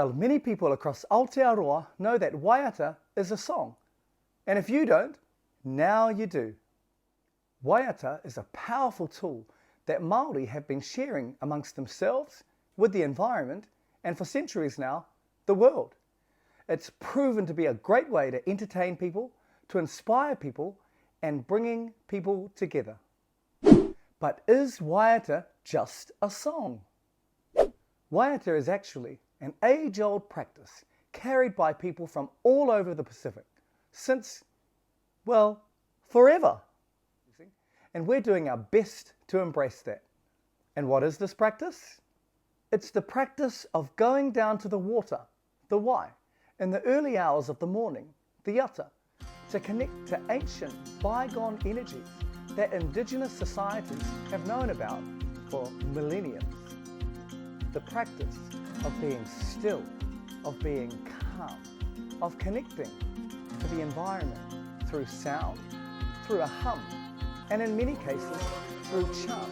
Well, many people across Aotearoa know that Waiata is a song. And if you don't, now you do. Waiata is a powerful tool that Māori have been sharing amongst themselves, with the environment, and for centuries now, the world. It's proven to be a great way to entertain people, to inspire people, and bringing people together. But is Waiata just a song? Waiata is actually an age-old practice carried by people from all over the Pacific since, well, forever. And we're doing our best to embrace that. And what is this practice? It's the practice of going down to the water, the wai, in the early hours of the morning, the yata, to connect to ancient, bygone energies that Indigenous societies have known about for millennia. The practice of being still, of being calm, of connecting to the environment through sound, through a hum, and in many cases through chant.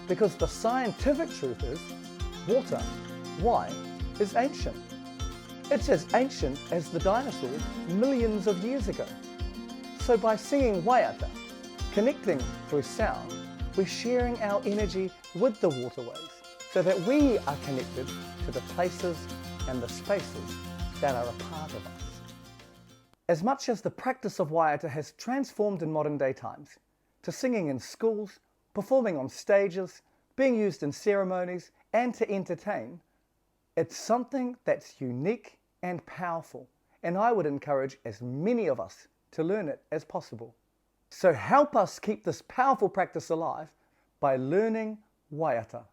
Because the scientific truth is, water, wai, is ancient. It's as ancient as the dinosaurs millions of years ago. So by singing Waiata, connecting through sound, we're sharing our energy with the waterways so that we are connected to the places and the spaces that are a part of us. As much as the practice of Waiata has transformed in modern day times to singing in schools, performing on stages, being used in ceremonies, and to entertain, it's something that's unique and powerful, and I would encourage as many of us to learn it as possible. So help us keep this powerful practice alive by learning Waiata.